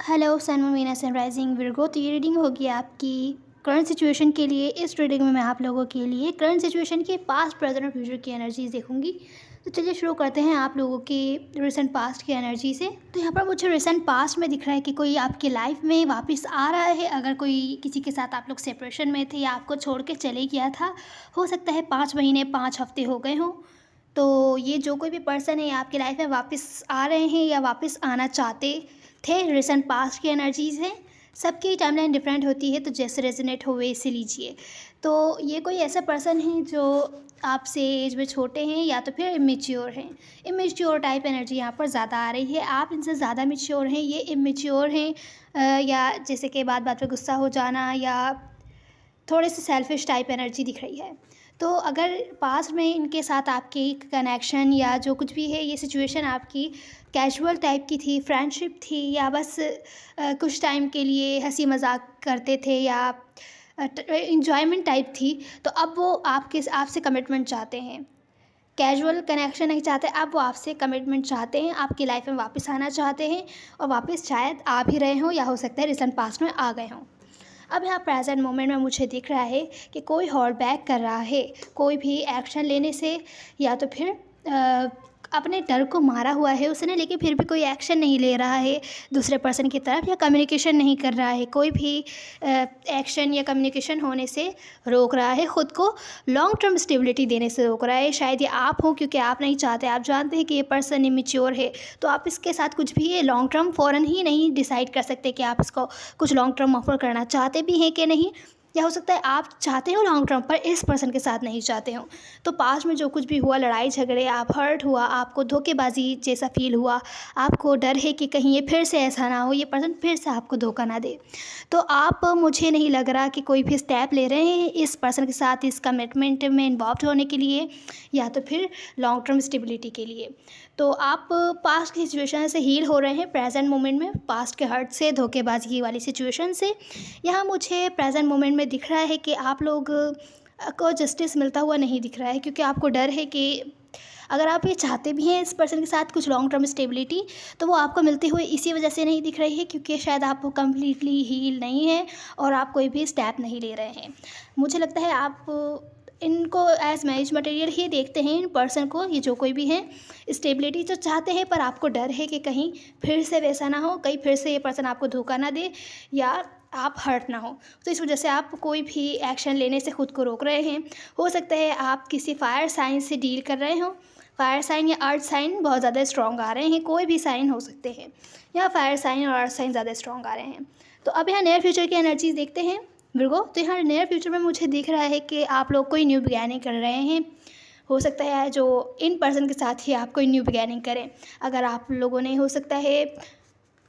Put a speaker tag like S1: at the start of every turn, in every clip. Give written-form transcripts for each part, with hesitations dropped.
S1: Hello सन Meena sunrising Virgo. तो ये reading होगी आपकी करंट सिचुएशन के लिए। इस रीडिंग में मैं आप लोगों के लिए करंट सिचुएशन के पास्ट प्रेजेंट और फ्यूचर की एनर्जीज देखूंगी। तो चलिए शुरू करते हैं आप लोगों के रिसेंट पास्ट की एनर्जी से। तो यहाँ पर मुझे रिसेंट पास्ट में दिख रहा है कि कोई आपकी लाइफ में वापस आ रहा है। अगर कोई किसी के साथ आप लोग सेपरेशन में थे या आपको छोड़ के चले गया था, हो सकता है 5 महीने 5 हफ्ते हो गए हों। तो ये जो कोई भी पर्सन है आपकी लाइफ में वापस आ रहे हैं या वापस आना चाहते थे। रिसेंट पास्ट की एनर्जीज़ हैं। सबकी टाइमलाइन डिफरेंट होती है, तो जैसे रेजोनेट हो वैसे लीजिए। तो ये कोई ऐसा पर्सन है जो आपसे एज में छोटे हैं या तो फिर इमेच्योर हैं। इमेच्योर टाइप एनर्जी यहाँ पर ज़्यादा आ रही है। आप इनसे ज़्यादा मेच्योर हैं, ये इमेच्योर हैं। या जैसे कि बात बात पे गुस्सा हो जाना या थोड़े से सेल्फिश टाइप एनर्जी दिख रही है। तो अगर पास्ट में इनके साथ आपकी कनेक्शन या जो कुछ भी है, ये सिचुएशन आपकी कैजुअल टाइप की थी, फ्रेंडशिप थी, या बस कुछ टाइम के लिए हंसी मजाक करते थे या इन्जॉयमेंट टाइप थी, तो अब वो आपसे कमिटमेंट चाहते हैं। कैजुअल कनेक्शन नहीं चाहते, अब वो आपसे कमिटमेंट चाहते हैं, आपकी लाइफ में वापस आना चाहते हैं और वापस शायद आ भी रहे हों या हो सकता है रिसेंट पास्ट में आ गए हों। अब यहाँ प्रेजेंट मोमेंट में मुझे दिख रहा है कि कोई होल्ड बैक कर रहा है कोई भी एक्शन लेने से, या तो फिर अपने डर को मारा हुआ है उसने, लेकिन फिर भी कोई एक्शन नहीं ले रहा है दूसरे पर्सन की तरफ, या कम्युनिकेशन नहीं कर रहा है। कोई भी एक्शन या कम्युनिकेशन होने से रोक रहा है, ख़ुद को लॉन्ग टर्म स्टेबिलिटी देने से रोक रहा है। शायद ये आप हो, क्योंकि आप नहीं चाहते, आप जानते हैं कि ये पर्सन इमेच्योर है, तो आप इसके साथ कुछ भी लॉन्ग टर्म फ़ौरन ही नहीं डिसाइड कर सकते कि आप इसको कुछ लॉन्ग टर्म ऑफर करना चाहते भी हैं कि नहीं, या हो सकता है आप चाहते हो लॉन्ग टर्म पर इस पर्सन के साथ नहीं चाहते हो। तो पास्ट में जो कुछ भी हुआ, लड़ाई झगड़े, आप हर्ट हुआ, आपको धोखेबाजी जैसा फील हुआ, आपको डर है कि कहीं ये फिर से ऐसा ना हो, ये पर्सन फिर से आपको धोखा ना दे, तो आप मुझे नहीं लग रहा कि कोई भी स्टेप ले रहे हैं इस पर्सन के साथ इस कमिटमेंट में इन्वॉल्व होने के लिए या तो फिर लॉन्ग टर्म स्टेबिलिटी के लिए। तो आप पास्ट की सिचुएशन से हील हो रहे हैं प्रेजेंट मोमेंट में, पास्ट के हर्ट से, धोखेबाजी वाली सिचुएशन से। यहाँ मुझे प्रेजेंट मोमेंट में दिख रहा है कि आप लोग को जस्टिस मिलता हुआ नहीं दिख रहा है, क्योंकि आपको डर है कि अगर आप ये चाहते भी हैं इस पर्सन के साथ कुछ लॉन्ग टर्म स्टेबिलिटी, तो वो आपको मिलते हुए इसी वजह से नहीं दिख रही है क्योंकि शायद आप कम्प्लीटली हील नहीं है और आप कोई भी स्टेप नहीं ले रहे हैं। मुझे लगता है आप इनको एज मैरिज मटेरियल ही देखते हैं, इन पर्सन को, ये जो कोई भी है स्टेबिलिटी तो चाहते हैं, पर आपको डर है कि कहीं फिर से वैसा ना हो, कहीं फिर से ये पर्सन आपको धोखा ना दे या आप हर्ट ना हो। तो इस वजह से आप कोई भी एक्शन लेने से ख़ुद को रोक रहे हैं। हो सकता है आप किसी फायर साइन से डील कर रहे हो, फायर साइन या अर्थ साइन बहुत ज़्यादा स्ट्रॉन्ग आ रहे हैं, कोई भी साइन हो सकते हैं, या फायर साइन और अर्थ साइन ज़्यादा स्ट्रॉन्ग आ रहे हैं। तो अब यहाँ नियर फ्यूचर की एनर्जीज देखते हैं विर्गो। तो यहाँ नियर फ्यूचर में मुझे दिख रहा है कि आप लोग कोई न्यू बिगैनिंग कर रहे हैं। हो सकता है जो इन पर्सन के साथ ही आप कोई न्यू बिगैनिंग करें। अगर आप लोगों ने, हो सकता है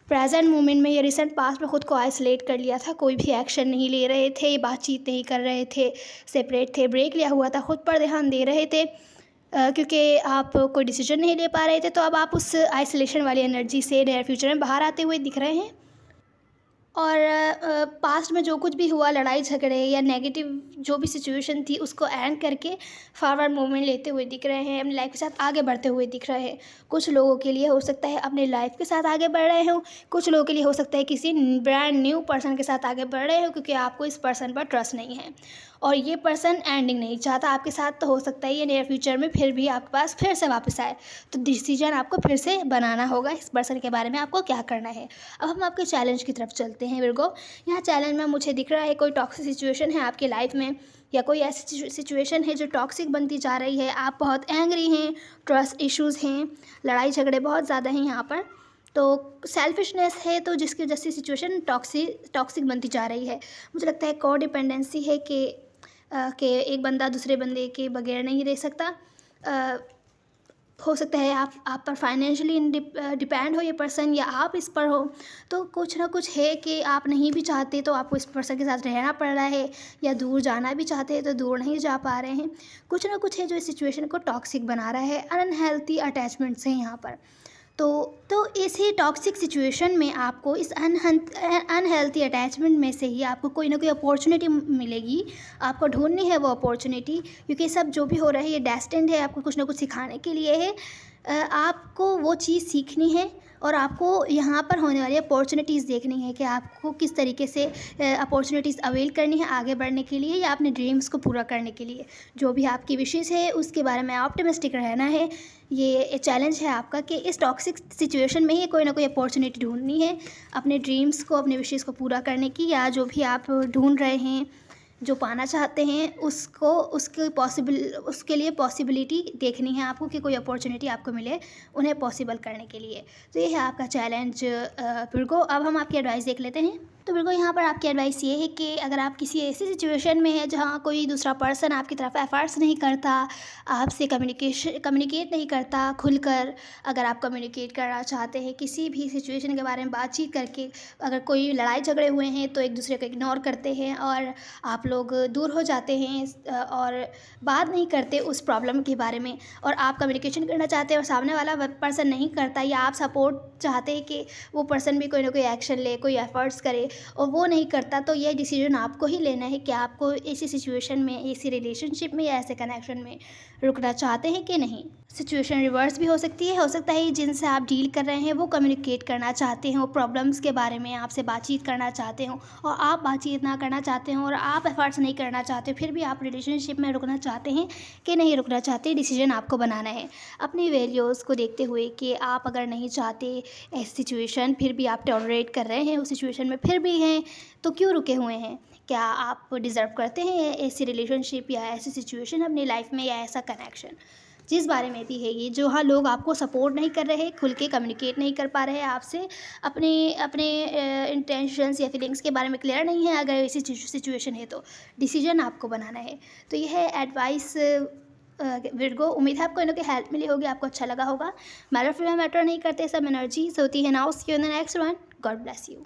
S1: प्रेजेंट मोमेंट में या रिसेंट पास्ट में ख़ुद को आइसोलेट कर लिया था, कोई भी एक्शन नहीं ले रहे थे, बातचीत नहीं कर रहे थे, सेपरेट थे, ब्रेक लिया हुआ था, ख़ुद पर ध्यान दे रहे थे क्योंकि आप कोई डिसीजन नहीं ले पा रहे थे। तो अब आप उस आइसोलेशन वाली एनर्जी से नियर फ्यूचर में बाहर आते हुए दिख रहे हैं। और पास्ट में जो कुछ भी हुआ, लड़ाई झगड़े या नेगेटिव जो भी सिचुएशन थी, उसको एंड करके फॉरवर्ड मूवमेंट लेते हुए दिख रहे हैं, अपनी लाइफ के साथ आगे बढ़ते हुए दिख रहे हैं। कुछ लोगों के लिए हो सकता है अपनी लाइफ के साथ आगे बढ़ रहे हो, कुछ लोगों के लिए हो सकता है किसी ब्रांड न्यू पर्सन के साथ आगे बढ़ रहे हो, क्योंकि आपको इस पर्सन पर ट्रस्ट नहीं है और ये पर्सन एंडिंग नहीं चाहता आपके साथ। तो हो सकता है ये नियर फ्यूचर में फिर भी आपके पास फिर से वापस आए, तो डिसीजन आपको फिर से बनाना होगा इस पर्सन के बारे में, आपको क्या करना है। अब हम आपके चैलेंज की तरफ चलते हैं विर्गो। यहाँ चैलेंज में मुझे दिख रहा है कोई टॉक्सिक सिचुएशन है आपकी लाइफ में, या कोई ऐसी सिचुएशन है जो टॉक्सिक बनती जा रही है। आप बहुत एंग्री हैं, ट्रस्ट इश्यूज़ हैं, लड़ाई झगड़े बहुत ज़्यादा हैं यहाँ पर, तो सेल्फिशनेस है, तो जिसकी वजह से सिचुएशन टॉक्सिक बनती जा रही है। मुझे लगता है को डिपेंडेंसी है कि एक बंदा दूसरे बंदे के बगैर नहीं रह सकता। हो सकता है आप पर फाइनेंशियली डिपेंड हो ये पर्सन, या आप इस पर हो, तो कुछ ना कुछ है कि आप नहीं भी चाहते तो आपको इस पर्सन के साथ रहना पड़ रहा है, या दूर जाना भी चाहते हैं तो दूर नहीं जा पा रहे हैं। कुछ ना कुछ है जो इस सिचुएशन को टॉक्सिक बना रहा है, अनहेल्थी अटैचमेंट्स हैं यहाँ पर। तो इसी टॉक्सिक सिचुएशन में आपको इस अनहेल्थी अटैचमेंट में से ही आपको कोई ना कोई अपॉर्चुनिटी मिलेगी। आपको ढूंढनी है वो अपॉर्चुनिटी, क्योंकि सब जो भी हो रहा है ये डेस्टिन्ड है, आपको कुछ ना कुछ सिखाने के लिए है। आपको वो चीज़ सीखनी है और आपको यहाँ पर होने वाली अपॉर्चुनिटीज़ देखनी है कि आपको किस तरीके से अपॉर्चुनिटीज़ अवेल करनी है आगे बढ़ने के लिए या अपने ड्रीम्स को पूरा करने के लिए। जो भी आपकी विशेज़ है उसके बारे में ऑप्टिमिस्टिक रहना है। ये चैलेंज है आपका कि इस टॉक्सिक सिचुएशन में ही कोई ना कोई अपॉर्चुनिटी ढूँढनी है अपने ड्रीम्स को, अपने विशेज़ को पूरा करने की, या जो भी आप ढूँढ रहे हैं, जो पाना चाहते हैं उसको उसके लिए पॉसिबिलिटी देखनी है आपको कि कोई अपॉर्चुनिटी आपको मिले उन्हें पॉसिबल करने के लिए। तो ये है आपका चैलेंज विर्गो। अब हम आपकी एडवाइस देख लेते हैं। तो विर्गो, यहाँ पर आपकी एडवाइस ये है कि अगर आप किसी ऐसी सिचुएशन में हैं जहाँ कोई दूसरा पर्सन आपकी तरफ एफर्ट्स नहीं करता, आपसे कम्युनिकेट नहीं करता खुलकर, अगर आप कम्युनिकेट करना चाहते हैं किसी भी सिचुएशन के बारे में बातचीत करके, अगर कोई लड़ाई झगड़े हुए हैं तो एक दूसरे को इग्नोर करते हैं और आप लोग दूर हो जाते हैं और बात नहीं करते उस प्रॉब्लम के बारे में, और आप कम्युनिकेशन करना चाहते हैं और सामने वाला पर्सन नहीं करता, या आप सपोर्ट चाहते हैं कि वो पर्सन भी कोई ना कोई एक्शन ले, कोई एफर्ट्स करे और वो नहीं करता, तो ये डिसीजन आपको ही लेना है कि आपको ऐसी सिचुएशन में, ऐसी रिलेशनशिप में या ऐसे कनेक्शन में रुकना चाहते हैं कि नहीं। सिचुएशन रिवर्स भी हो सकती है, हो सकता है जिनसे आप डील कर रहे हैं वो कम्युनिकेट करना चाहते हो, प्रॉब्लम्स के बारे में आपसे बातचीत करना चाहते हो और आप बातचीत ना करना चाहते हो और आप एफर्ट्स नहीं करना चाहते, फिर भी आप रिलेशनशिप में रुकना चाहते हैं कि नहीं रुकना चाहते। डिसीजन आपको बनाना है अपनी वैल्यूज़ को देखते हुए कि आप अगर नहीं चाहते ऐसी सिचुएशन, फिर भी आप टॉलरेट कर रहे हैं उस सिचुएशन में, फिर भी हैं, तो क्यों रुके हुए हैं? क्या आप डिज़र्व करते हैं ऐसी रिलेशनशिप या ऐसी सिचुएशन अपनी लाइफ में, या ऐसा कनेक्शन? जिस बारे में भी है ये, जो हाँ लोग आपको सपोर्ट नहीं कर रहे, खुल के कम्युनिकेट नहीं कर पा रहे हैं आपसे, अपने अपने इंटेंशंस या फीलिंग्स के बारे में क्लियर नहीं है, अगर ऐसी सिचुएशन है तो डिसीजन आपको बनाना है। तो ये है एडवाइस विर्गो। उम्मीद है आपको इनकी हेल्प मिली होगी, आपको अच्छा लगा होगा। मैटर नहीं करते, सब एनर्जीज होती है। Now see you in the next one. God bless you.